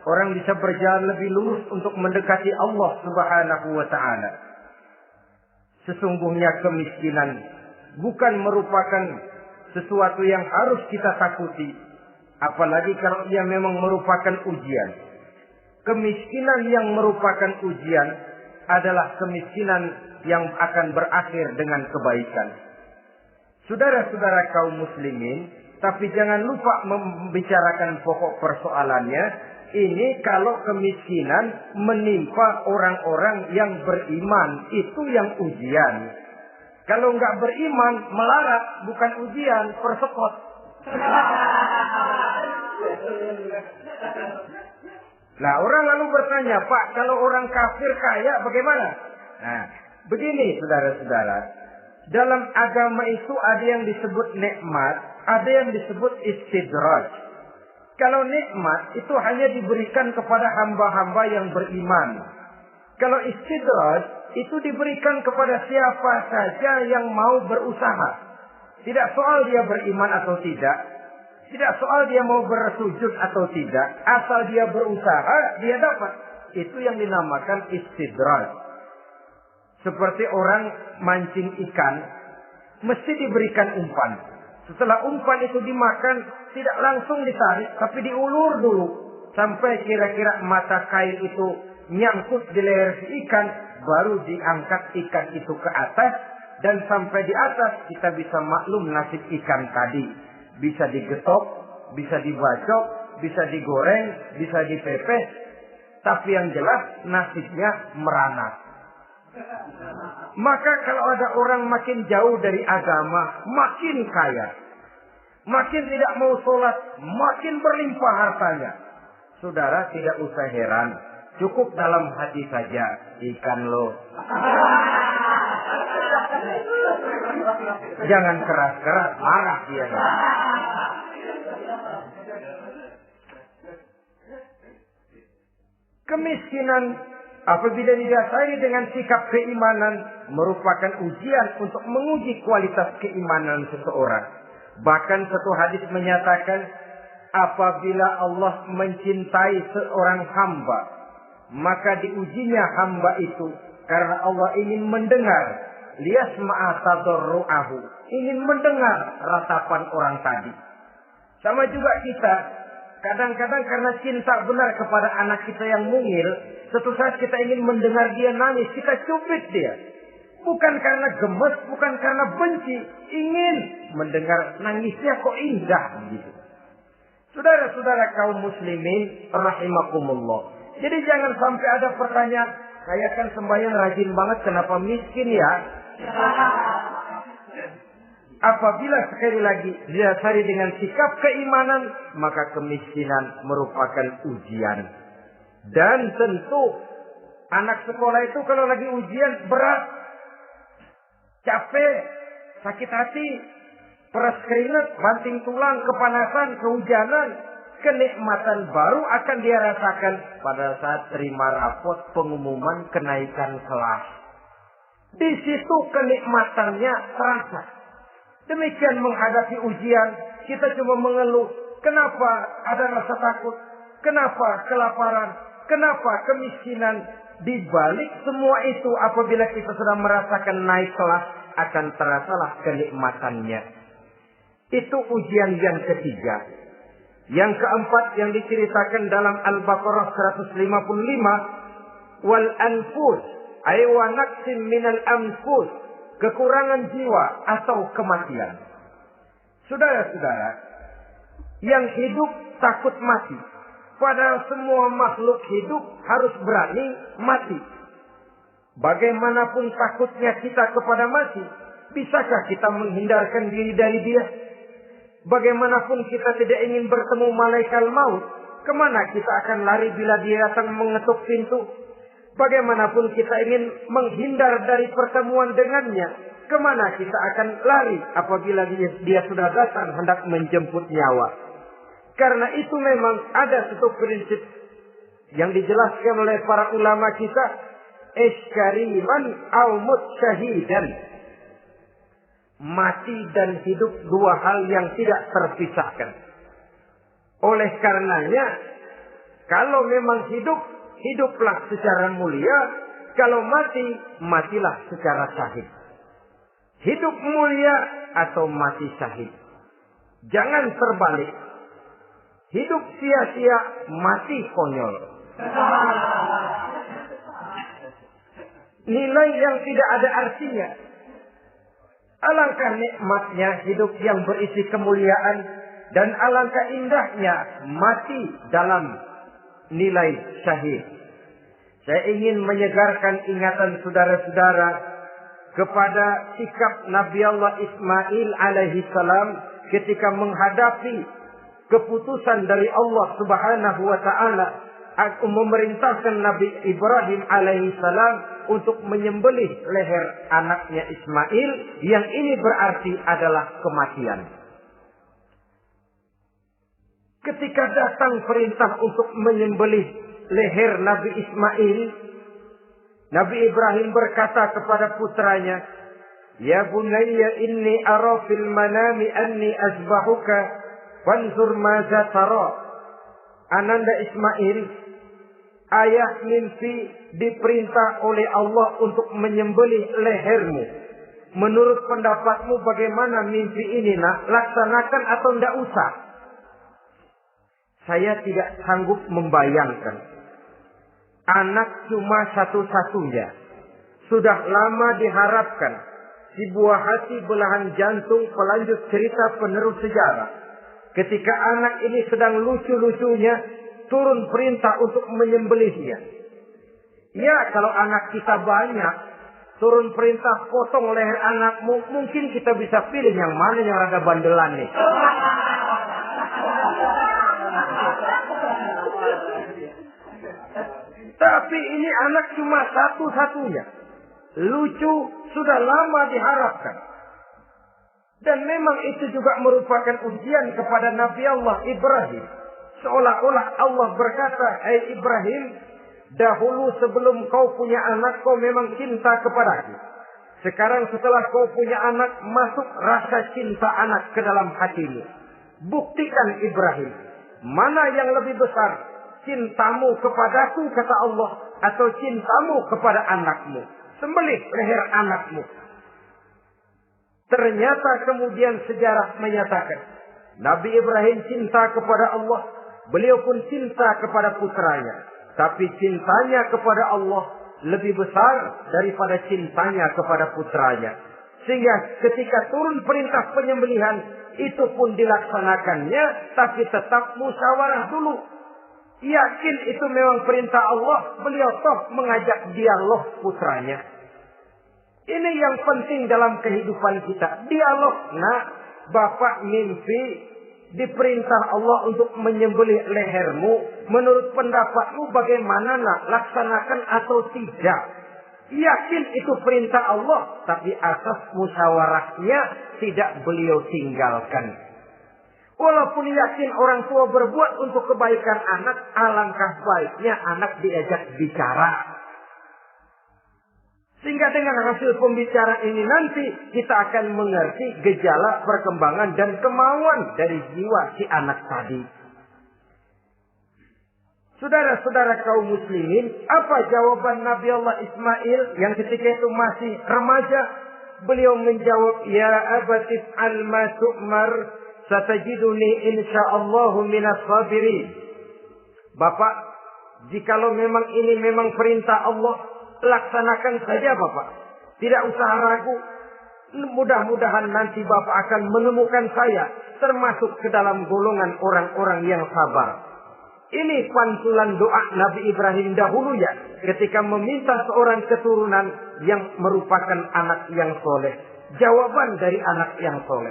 Speaker 1: orang bisa berjalan lebih lurus untuk mendekati Allah Subhanahu wa taala. Sesungguhnya kemiskinan bukan merupakan sesuatu yang harus kita takuti. Apalagi kalau ia memang merupakan ujian. Kemiskinan yang merupakan ujian adalah kemiskinan yang akan berakhir dengan kebaikan. Saudara-saudara kaum muslimin, tapi jangan lupa membicarakan pokok persoalannya. Ini kalau kemiskinan menimpa orang-orang yang beriman, itu yang ujian. Kalau nggak beriman, melarat, bukan ujian, persekot. Nah, orang lalu bertanya, Pak, kalau orang kafir kaya bagaimana? Nah, begini saudara-saudara. Dalam agama itu ada yang disebut nikmat, ada yang disebut istidraj. Kalau nikmat itu hanya diberikan kepada hamba-hamba yang beriman. Kalau istidraj itu diberikan kepada siapa saja yang mau berusaha. Tidak soal dia beriman atau tidak. Tidak soal dia mau bersujud atau tidak. Asal dia berusaha, dia dapat. Itu yang dinamakan istidraj. Seperti orang mancing ikan, mesti diberikan umpan. Setelah umpan itu dimakan, tidak langsung ditarik, tapi diulur dulu. Sampai kira-kira mata kail itu nyangkut di leher si ikan, baru diangkat ikan itu ke atas. Dan sampai di atas kita bisa maklum nasib ikan tadi. Bisa digetok, bisa dibacok, bisa digoreng, bisa dipepes. Tapi yang jelas nasibnya merana. Maka kalau ada orang makin jauh dari agama, makin kaya. Makin tidak mau sholat, makin berlimpah hartanya. Saudara tidak usah heran. Cukup dalam hati saja. Ikan lo. Jangan keras-keras, marah dia. Kemiskinan apabila didasari dengan sikap keimanan merupakan ujian untuk menguji kualitas keimanan seseorang. Bahkan satu hadis menyatakan apabila Allah mencintai seorang hamba, maka diujinya hamba itu karena Allah ingin mendengar liyasma'a tadarru'ahu, ingin mendengar ratapan orang tadi. Sama juga kita, kadang-kadang karena cinta benar kepada anak kita yang mungil, suatu saat kita ingin mendengar dia nangis, kita cubit dia. Bukan karena gemes, bukan karena benci, ingin mendengar nangisnya kok indah begitu. Saudara-saudara kaum muslimin rahimakumullah. Jadi jangan sampai ada pertanyaan, saya kan sembahyang rajin banget, kenapa miskin ya? Apabila sekali lagi didasari dengan sikap keimanan, maka kemiskinan merupakan ujian. Dan tentu anak sekolah itu kalau lagi ujian berat, capek, sakit hati, peras keringat, banting tulang, kepanasan, kehujanan, kenikmatan baru akan dia rasakan pada saat terima rapot pengumuman kenaikan kelas. Di situ kenikmatannya terasa. Demikian menghadapi ujian, kita cuma mengeluh. Kenapa ada rasa takut? Kenapa kelaparan? Kenapa kemiskinan? Di balik semua itu, apabila kita sudah merasakan naik kelas, akan terasalah kenikmatannya. Itu ujian yang ketiga. Yang keempat yang diceritakan dalam Al-Baqarah 155, wal anfus ay wa naqsin minal anfus, kekurangan jiwa atau kematian. Saudara-saudara, yang hidup takut mati. Padahal semua makhluk hidup harus berani mati. Bagaimanapun takutnya kita kepada mati, bisakah kita menghindarkan diri dari dia? Bagaimanapun kita tidak ingin bertemu malaikat maut, kemana kita akan lari bila dia datang mengetuk pintu? Bagaimanapun kita ingin menghindar dari pertemuan dengannya, kemana kita akan lari apabila dia sudah datang hendak menjemput nyawa? Karena itu memang ada satu prinsip yang dijelaskan oleh para ulama kita, iskariman au mut syahidan. Mati dan hidup dua hal yang tidak terpisahkan. Oleh karenanya, kalau memang hidup, hiduplah secara mulia. Kalau mati, matilah secara syahid. Hidup mulia atau mati syahid. Jangan terbalik. Hidup sia-sia, mati konyol. Nilai yang tidak ada artinya. Alangkah nikmatnya hidup yang berisi kemuliaan, dan alangkah indahnya mati dalam nilai syahid. Saya ingin menyegarkan ingatan saudara-saudara kepada sikap Nabi Allah Ismail alaihi salam ketika menghadapi keputusan dari Allah Subhanahu wa taala memerintahkan Nabi Ibrahim alaihissalam untuk menyembelih leher anaknya Ismail, yang ini berarti adalah kematian. Ketika datang perintah untuk menyembelih leher Nabi Ismail, Nabi Ibrahim berkata kepada putranya, "Ya bunayya inni ara fil manami anni azbahuka fanzur maza tara." Ananda Ismail, ayah mimpi diperintah oleh Allah untuk menyembelih lehermu. Menurut pendapatmu bagaimana mimpi ini, nak? Laksanakan atau tidak usah? Saya tidak sanggup membayangkan. Anak cuma satu-satunya. Sudah lama diharapkan. Si buah hati belahan jantung pelanjut cerita penerus sejarah. Ketika anak ini sedang lucu-lucunya, turun perintah untuk menyembelihnya. Ya, kalau anak kita banyak, turun perintah potong leher anakmu, mungkin kita bisa pilih yang mana yang rada bandelan nih. Tapi ini anak cuma satu-satunya. Lucu, sudah lama diharapkan. Dan memang itu juga merupakan ujian kepada Nabi Allah Ibrahim. Seolah-olah Allah berkata, "Hai Ibrahim, dahulu sebelum kau punya anak, kau memang cinta kepadaku. Sekarang setelah kau punya anak, masuk rasa cinta anak ke dalam hatimu. Buktikan Ibrahim, mana yang lebih besar, cintamu kepadaku, kata Allah, atau cintamu kepada anakmu. Sembelih leher anakmu." Ternyata kemudian sejarah menyatakan Nabi Ibrahim cinta kepada Allah, beliau pun cinta kepada putranya. Tapi cintanya kepada Allah lebih besar daripada cintanya kepada putranya. Sehingga ketika turun perintah penyembelihan, itu pun dilaksanakannya, tapi tetap musyawarah dulu. Yakin itu memang perintah Allah, beliau toh mengajak dialog putranya. Ini yang penting dalam kehidupan kita. Dialog. Nah, bapak mimpi diperintah Allah untuk menyembelih lehermu. Menurut pendapatmu bagaimana, nak? Laksanakan atau tidak? Yakin itu perintah Allah. Tapi asas musyawarahnya tidak beliau tinggalkan. Walaupun yakin orang tua berbuat untuk kebaikan anak, alangkah baiknya anak diajak bicara. Sehingga dengan hasil pembicaraan ini nanti kita akan mengerti gejala perkembangan dan kemauan dari jiwa si anak tadi. Saudara-saudara kaum muslimin, apa jawaban Nabi Allah Ismail yang ketika itu masih remaja? Beliau menjawab, "Ya abatif al-ma tu'mar, satajiduni insyaallahu minas sabirin." Bapak, jikalau memang ini memang perintah Allah, laksanakan saja Bapak. Tidak usah ragu. Mudah-mudahan nanti Bapak akan menemukan saya termasuk ke dalam golongan orang-orang yang sabar. Ini pantulan doa Nabi Ibrahim dahulu ya. Ketika meminta seorang keturunan yang merupakan anak yang soleh. Jawaban dari anak yang soleh.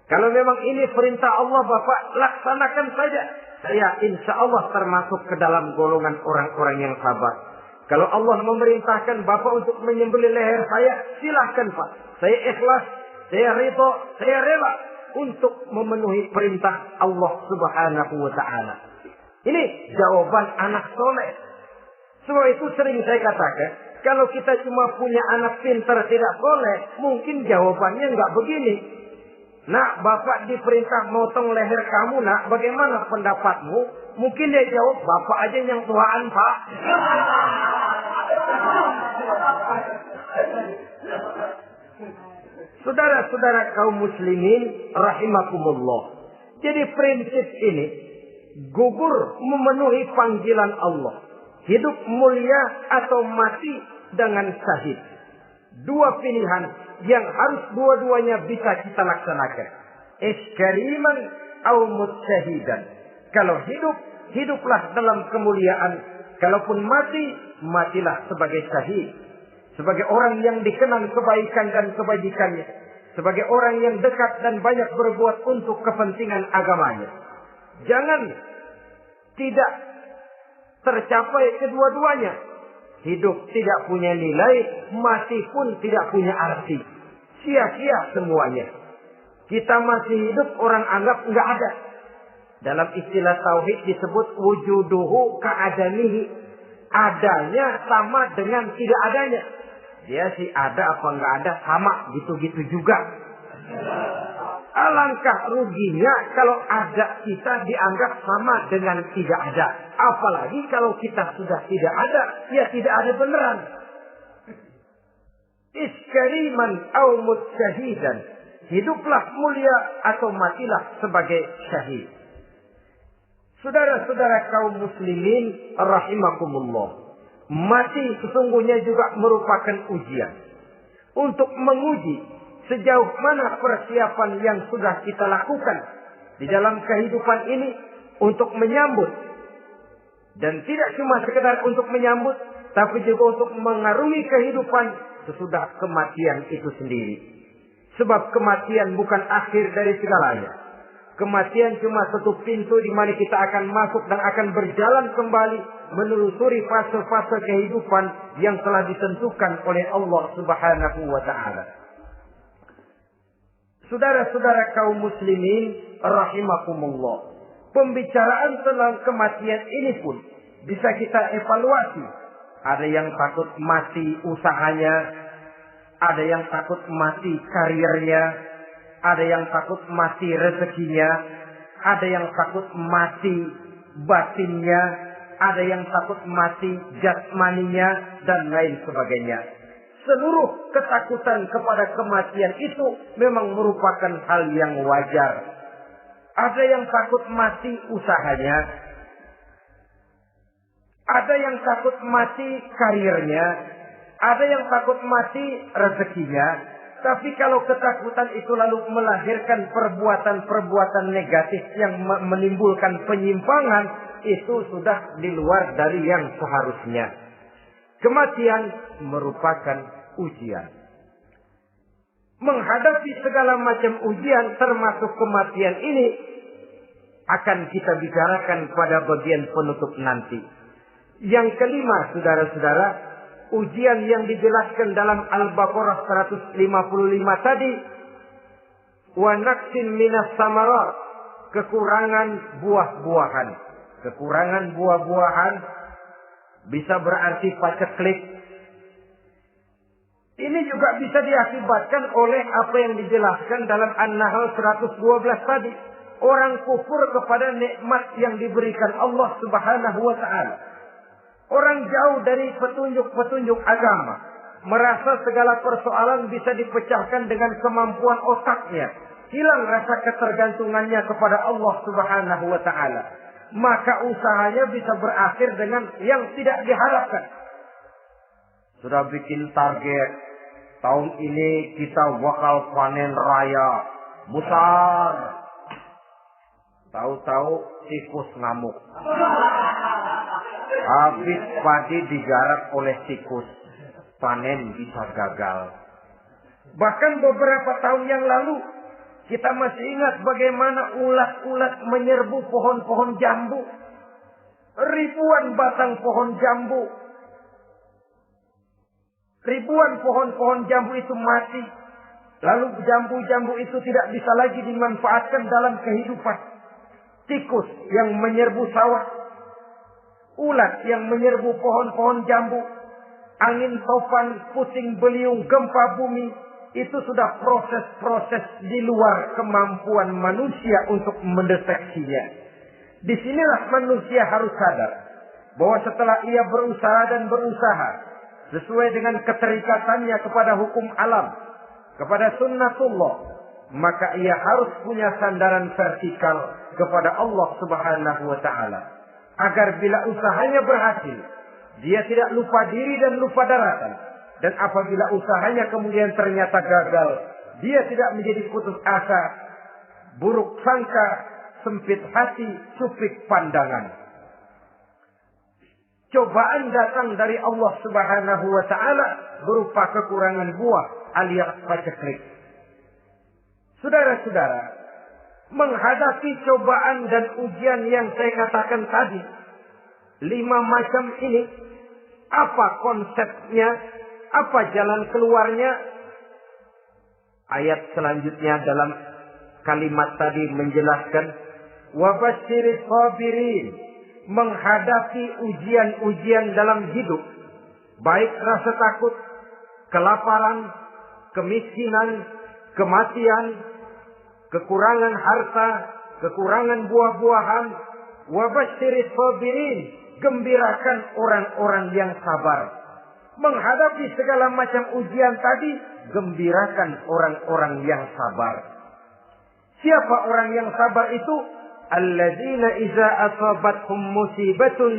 Speaker 1: Kalau memang ini perintah Allah Bapak, laksanakan saja. Saya insya Allah termasuk ke dalam golongan orang-orang yang sabar. Kalau Allah memerintahkan Bapak untuk menyembelih leher saya, silahkan Pak. Saya ikhlas, saya ridho, saya rela untuk memenuhi perintah Allah Subhanahu wa Ta'ala. Ini jawaban anak soleh. Sebab itu sering saya katakan, kalau kita cuma punya anak pintar tidak soleh, mungkin jawabannya nggak begini. "Nak, Bapak diperintah motong leher kamu, nak. Bagaimana pendapatmu?" Mungkin dia jawab, "Bapak aja yang tuaan, Pak." Saudara-saudara kaum muslimin rahimakumullah. Jadi prinsip ini gugur memenuhi panggilan Allah. Hidup mulia atau mati dengan syahid. Dua pilihan yang harus dua-duanya bisa kita laksanakan. Iskariman au mutsyahidan. Kalau hidup, hiduplah dalam kemuliaan. Kalaupun mati, matilah sebagai syahid. Sebagai orang yang dikenang kebaikan dan kebajikannya. Sebagai orang yang dekat dan banyak berbuat untuk kepentingan agamanya. Jangan tidak tercapai kedua-duanya. Hidup tidak punya nilai, mati pun tidak punya arti. Sia-sia semuanya. Kita masih hidup, orang anggap nggak ada. Dalam istilah tauhid disebut wujuduhu ka'adamihi. Adanya sama dengan tidak adanya. Dia sih ada apa nggak ada sama, gitu-gitu juga. Alangkah ruginya kalau ada kita dianggap sama dengan tidak ada. Apalagi kalau kita sudah tidak ada, ya tidak ada beneran. Iskariman au mutsyahidan. Hiduplah mulia atau matilah sebagai syahid. Saudara-saudara kaum muslimin rahimakumullah. Mati sesungguhnya juga merupakan ujian. Untuk menguji sejauh mana persiapan yang sudah kita lakukan di dalam kehidupan ini untuk menyambut. Dan tidak cuma sekedar untuk menyambut, tapi juga untuk mengarungi kehidupan sesudah kematian itu sendiri. Sebab kematian bukan akhir dari segalanya. Kematian cuma satu pintu di mana kita akan masuk dan akan berjalan kembali menelusuri fase-fase kehidupan yang telah ditentukan oleh Allah Subhanahu wa taala. Saudara-saudara kaum muslimin rahimakumullah. Pembicaraan tentang kematian ini pun bisa kita evaluasi. Ada yang takut mati usahanya, ada yang takut mati karirnya, ada yang takut mati rezekinya, ada yang takut mati batinnya, ada yang takut mati jasmaninya, dan lain sebagainya. Seluruh ketakutan kepada kematian itu memang merupakan hal yang wajar. Ada yang takut mati usahanya, ada yang takut mati karirnya, ada yang takut mati rezekinya. Tapi kalau ketakutan itu lalu melahirkan perbuatan-perbuatan negatif yang menimbulkan penyimpangan, itu sudah di luar dari yang seharusnya. Kematian merupakan ujian. Menghadapi segala macam ujian termasuk kematian ini akan kita bicarakan pada bagian penutup nanti. Yang kelima, saudara-saudara, ujian yang dijelaskan dalam Al-Baqarah 155 tadi, wa naqsin minas samarat, kekurangan buah-buahan. Kekurangan buah-buahan bisa berarti paceklik. Ini juga bisa diakibatkan oleh apa yang dijelaskan dalam An-Nahl 112 tadi. Orang kufur kepada nikmat yang diberikan Allah Subhanahu wa taala. Orang jauh dari petunjuk-petunjuk agama. Merasa segala persoalan bisa dipecahkan dengan kemampuan otaknya. Hilang rasa ketergantungannya kepada Allah Subhanahu wa ta'ala. Maka usahanya bisa berakhir dengan yang tidak diharapkan. Sudah bikin target. Tahun ini kita bakal panen raya besar. Tahu-tahu tikus ngamuk. Habis padi digarap oleh tikus, panen bisa gagal. Bahkan beberapa tahun yang lalu, kita masih ingat bagaimana ulat-ulat menyerbu pohon-pohon jambu. Ribuan batang pohon jambu. Ribuan pohon-pohon jambu itu mati. Lalu jambu-jambu itu tidak bisa lagi dimanfaatkan dalam kehidupan. Tikus yang menyerbu sawah. Ulat yang menyerbu pohon-pohon jambu, angin topan, puting beliung, gempa bumi, itu sudah proses-proses di luar kemampuan manusia untuk mendeteksinya. Disinilah manusia harus sadar bahwa setelah ia berusaha dan berusaha sesuai dengan keterikatannya kepada hukum alam, kepada sunnatullah, maka ia harus punya sandaran vertikal kepada Allah Subhanahu wa ta'ala. Agar bila usahanya berhasil, dia tidak lupa diri dan lupa daratan. Dan apabila usahanya kemudian ternyata gagal, dia tidak menjadi putus asa, buruk sangka, sempit hati, sempit pandangan. Cobaan datang dari Allah Subhanahu wa ta'ala berupa kekurangan buah alias paceklik. Saudara-saudara, menghadapi cobaan dan ujian yang saya katakan tadi, 5 macam ini, apa konsepnya, apa jalan keluarnya? Ayat selanjutnya dalam kalimat tadi menjelaskan, wabasyiris sabirin, menghadapi ujian-ujian dalam hidup, baik rasa takut, kelaparan, kemiskinan, kematian, kekurangan harta, kekurangan buah-buahan. Wabasyiris sabirin, gembirakan orang-orang yang sabar. Menghadapi segala macam ujian tadi, gembirakan orang-orang yang sabar. Siapa orang yang sabar itu? Alladzina iza asabathum musibatun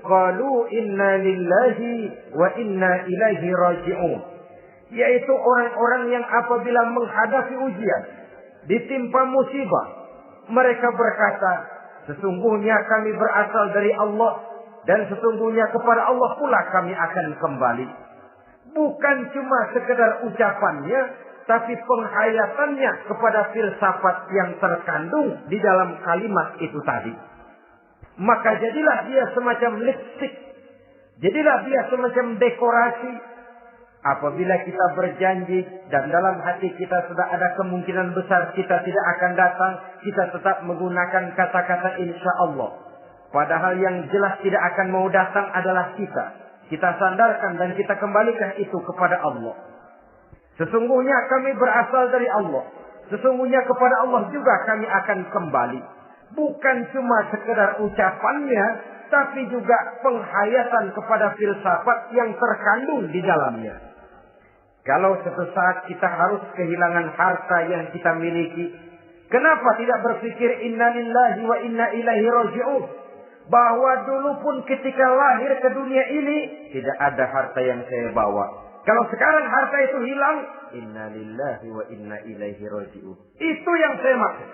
Speaker 1: qalu inna lillahi wa inna ilaihi raji'un. Yaitu orang-orang yang apabila menghadapi ujian, ditimpa musibah, mereka berkata, sesungguhnya kami berasal dari Allah dan sesungguhnya kepada Allah pula kami akan kembali. Bukan cuma sekedar ucapannya, tapi penghayatannya kepada filsafat yang terkandung di dalam kalimat itu tadi. Maka jadilah dia semacam lipstik, jadilah dia semacam dekorasi. Apabila kita berjanji dan dalam hati kita sudah ada kemungkinan besar kita tidak akan datang, kita tetap menggunakan kata-kata insya Allah. Padahal yang jelas tidak akan mau datang adalah kita. Kita sandarkan dan kita kembalikan itu kepada Allah. Sesungguhnya kami berasal dari Allah. Sesungguhnya kepada Allah juga kami akan kembali. Bukan cuma sekedar ucapannya, tapi juga penghayatan kepada filsafat yang terkandung di dalamnya. Kalau suatu saat kita harus kehilangan harta yang kita miliki, kenapa tidak berpikir inna lillahi wa inna ilaihi raji'un? Bahwa dulu pun ketika lahir ke dunia ini, tidak ada harta yang saya bawa. Kalau sekarang harta itu hilang, inna lillahi wa inna ilaihi raji'un. Itu yang saya maksud.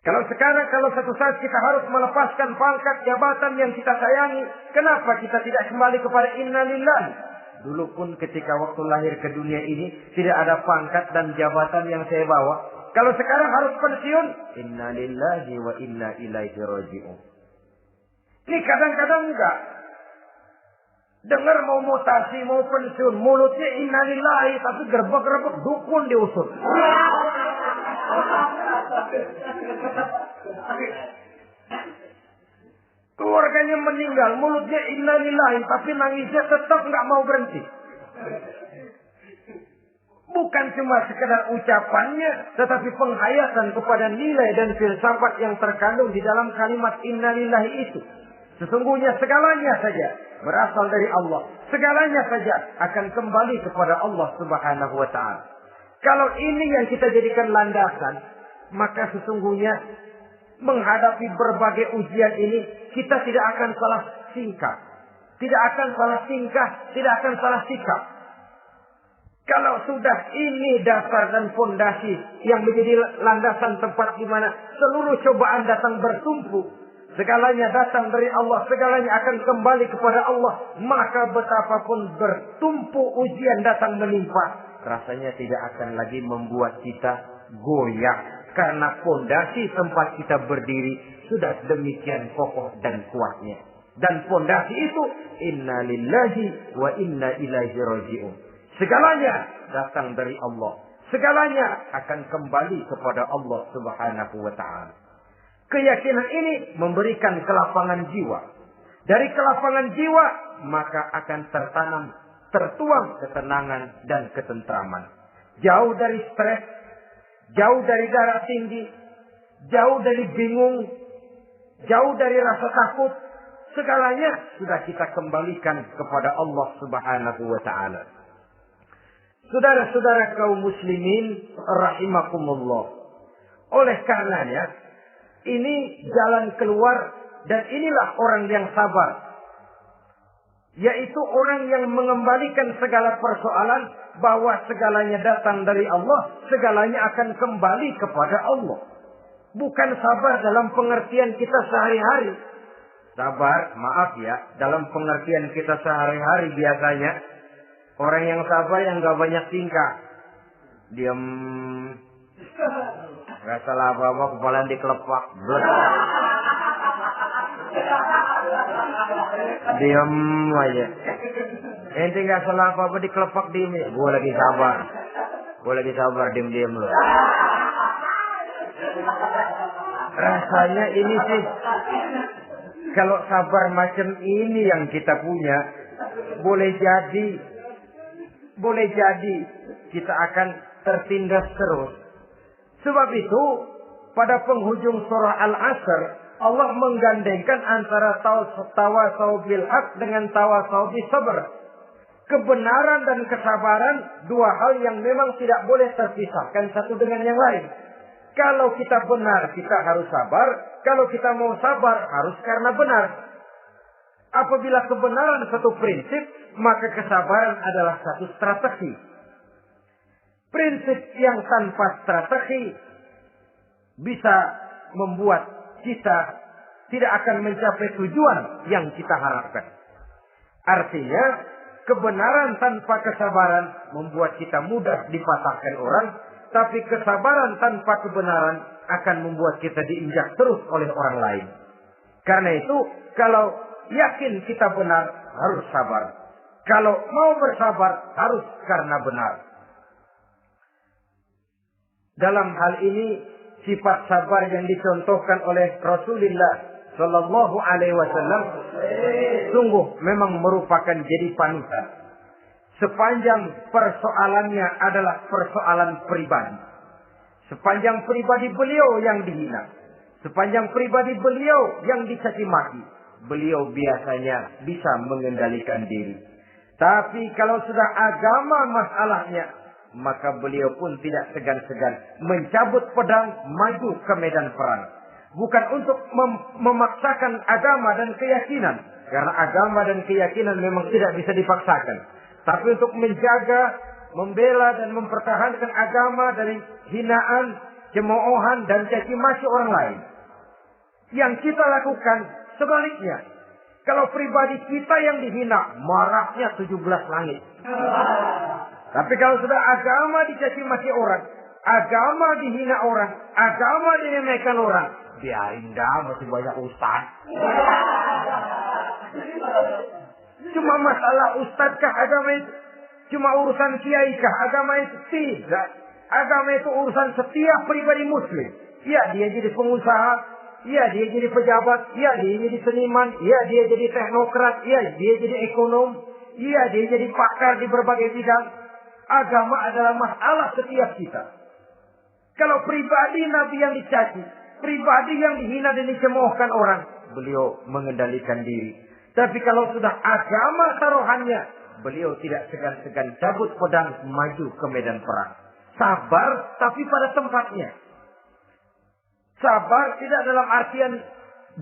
Speaker 1: Kalau suatu saat kita harus melepaskan pangkat jabatan yang kita sayangi, kenapa kita tidak kembali kepada inna lillahi? Dulu pun ketika waktu lahir ke dunia ini, tidak ada pangkat dan jabatan yang saya bawa. Kalau sekarang harus pensiun, inna lillahi wa inna ilaihi raji'un. Ini kadang-kadang enggak. Dengar mau mutasi, mau pensiun, mulutnya inna lillahi, tapi gerbek-gerbek dukun diusut. Keluarganya meninggal, mulutnya inna lillahi, tapi nangisnya tetap nggak mau berhenti. Bukan cuma sekedar ucapannya, tetapi penghayatan kepada nilai dan filsafat yang terkandung di dalam kalimat inna lillahi itu. Sesungguhnya segalanya saja berasal dari Allah. Segalanya saja akan kembali kepada Allah Subhanahu wa ta'ala. Kalau ini yang kita jadikan landasan, maka sesungguhnya menghadapi berbagai ujian ini, kita tidak akan salah tingkah. Tidak akan salah tingkah, tidak akan salah sikap. Kalau sudah ini dasar dan fondasi yang menjadi landasan tempat di mana seluruh cobaan datang bertumpu, segalanya datang dari Allah, segalanya akan kembali kepada Allah, maka betapapun bertumpu ujian datang menimpa, rasanya tidak akan lagi membuat kita goyah. Karena fondasi tempat kita berdiri sudah demikian kokoh dan kuatnya. Dan fondasi itu inna lillahi wa inna ilaihi raji'un. Segalanya datang dari Allah. Segalanya akan kembali kepada Allah Subhanahu wa ta'ala. Keyakinan ini memberikan kelapangan jiwa. Dari kelapangan jiwa maka akan tertuang ketenangan dan ketentraman. Jauh dari stres, jauh dari darah tinggi, jauh dari bingung, jauh dari rasa takut, segalanya sudah kita kembalikan kepada Allah Subhanahu wa ta'ala. Saudara-saudara kaum muslimin rahimakumullah. Oleh karenanya, ini jalan keluar dan inilah orang yang sabar. Yaitu orang yang mengembalikan segala persoalan bahwa segalanya datang dari Allah, segalanya akan kembali kepada Allah. Bukan sabar dalam pengertian kita sehari-hari. Sabar, maaf ya, dalam pengertian kita sehari-hari biasanya orang yang sabar yang gak banyak tingkah. Diam, gak salah apa-apa, kepala dikelepak. Diam aja. Ente nggak salah apa-apa dikelepak diem ya. Gue lagi sabar, diem loh. Rasanya ini sih, kalau sabar macam ini yang kita punya, boleh jadi kita akan tertindas terus. Sebab itu pada penghujung surah Al-Asr Allah menggandengkan antara tawasau bil haq dengan tawasau bis sabr. Kebenaran dan kesabaran dua hal yang memang tidak boleh terpisahkan satu dengan yang lain. Kalau kita benar, kita harus sabar. Kalau kita mau sabar, harus karena benar. Apabila kebenaran satu prinsip, maka kesabaran adalah satu strategi. Prinsip yang tanpa strategi bisa membuat kita tidak akan mencapai tujuan yang kita harapkan. Artinya, kebenaran tanpa kesabaran membuat kita mudah dipatahkan orang, tapi kesabaran tanpa kebenaran akan membuat kita diinjak terus oleh orang lain. Karena itu, kalau yakin kita benar, harus sabar. Kalau mau bersabar, harus karena benar. Dalam hal ini, sifat sabar yang dicontohkan oleh Rasulullah Sallallahu Alaihi Wasallam sungguh memang merupakan jadi panutan. Sepanjang persoalannya adalah persoalan pribadi. Sepanjang pribadi beliau yang dihina, sepanjang pribadi beliau yang dicaci maki, beliau biasanya bisa mengendalikan diri. Tapi kalau sudah agama masalahnya, maka beliau pun tidak segan-segan mencabut pedang maju ke medan perang. Bukan untuk memaksakan agama dan keyakinan, karena agama dan keyakinan memang tidak bisa dipaksakan. Tapi untuk menjaga, membela dan mempertahankan agama dari hinaan, cemoohan dan caci maki orang lain. Yang kita lakukan sebaliknya. Kalau pribadi kita yang dihina, marahnya 17 langit. Tapi kalau sudah agama dicaci maki orang, agama dihina orang, agama diremehkan orang, biarin dah, masih banyak ustaz. Cuma masalah ustadkah agama itu? Cuma urusan kiai kah agama itu? Tidak. Agama itu urusan setiap pribadi muslim. Ya, dia jadi pengusaha. Ya, dia jadi pejabat. Ya, dia jadi seniman. Ya, dia jadi teknokrat. Ya, dia jadi ekonom. Ya, dia jadi pakar di berbagai bidang. Agama adalah masalah setiap kita. Kalau pribadi Nabi yang dicaci, pribadi yang dihina dan dicemoohkan orang, beliau mengendalikan diri. Tapi kalau sudah agama taruhannya, beliau tidak segan-segan cabut pedang maju ke medan perang. Sabar tapi pada tempatnya. Sabar tidak dalam artian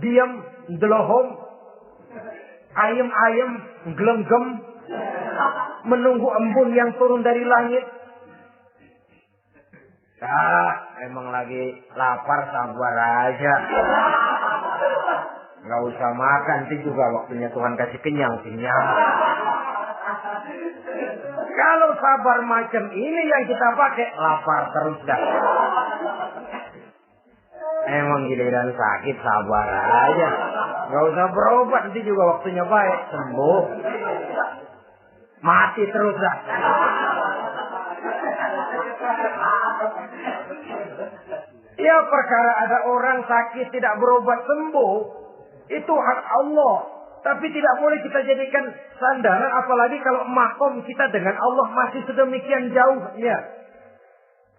Speaker 1: diam, delohom, ayem-ayem, gelenggem, menunggu embun yang turun dari langit. Emang lagi lapar, sabar aja. Nggak usah makan, nanti juga waktunya Tuhan kasih kenyang. Kalau sabar macam ini yang kita pakai, lapar terus dah. Emang giliran sakit, sabar aja. Nggak usah berobat, nanti juga waktunya baik, sembuh. Mati terus dah. Ya, perkara ada orang sakit tidak berobat sembuh, itu hak Allah. Tapi tidak boleh kita jadikan sandaran, apalagi kalau makom kita dengan Allah masih sedemikian jauhnya.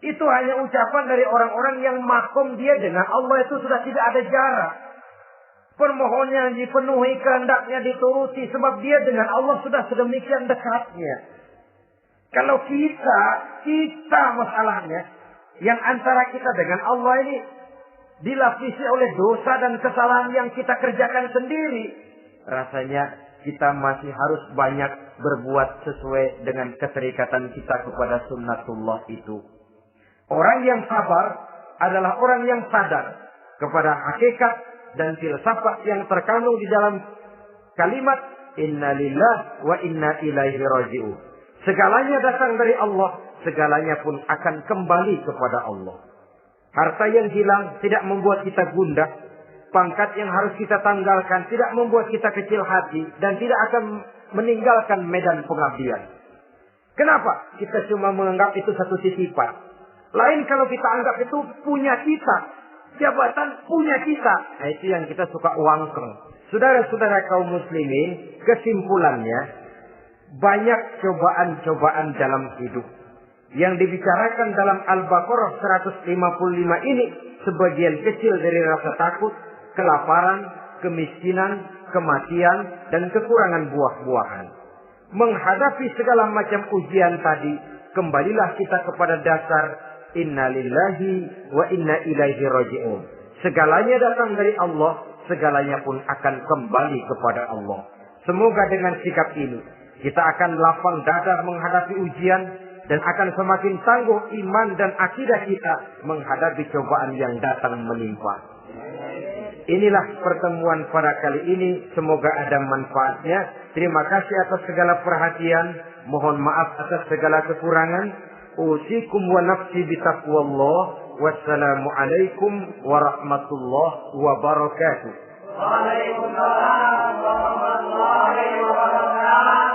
Speaker 1: Itu hanya ucapan dari orang-orang yang makom dia dengan Allah itu sudah tidak ada jarak. Permohonannya dipenuhi, kehendaknya dituruti, sebab dia dengan Allah sudah sedemikian dekatnya. Kalau kita masalahnya, yang antara kita dengan Allah ini dilapisi oleh dosa dan kesalahan yang kita kerjakan sendiri, rasanya kita masih harus banyak berbuat sesuai dengan keterikatan kita kepada sunnatullah itu. Orang yang sabar adalah orang yang sadar kepada hakikat dan filsafat yang terkandung di dalam kalimat inna lillahi wa inna ilaihi raji'un. Segalanya datang dari Allah, segalanya pun akan kembali kepada Allah. Harta yang hilang tidak membuat kita gundah. pangkat yang harus kita tanggalkan tidak membuat kita kecil hati dan tidak akan meninggalkan medan pengabdian. Kenapa? Kita cuma menganggap itu satu titipan. Lain kalau kita anggap itu punya kita. Jabatan punya kita. Nah, itu yang kita suka wangkeng. Saudara-saudara kaum muslimin, kesimpulannya, banyak cobaan-cobaan dalam hidup. Yang dibicarakan dalam Al-Baqarah 155 ini, sebagian kecil dari rasa takut, kelaparan, kemiskinan, kematian, dan kekurangan buah-buahan. Menghadapi segala macam ujian tadi, kembalilah kita kepada dasar inna lillahi wa inna ilaihi raji'un. Segalanya datang dari Allah, segalanya pun akan kembali kepada Allah. Semoga dengan sikap ini kita akan lapang dada menghadapi ujian dan akan semakin tangguh iman dan akidah kita menghadapi cobaan yang datang menimpa. Inilah pertemuan pada kali ini. Semoga ada manfaatnya. Terima kasih atas segala perhatian. Mohon maaf atas segala kekurangan. Usikum wa nafsi bitaqwallah. Wassalamualaikum warahmatullahi wabarakatuh.
Speaker 2: Waalaikumsalam warahmatullahi wabarakatuh.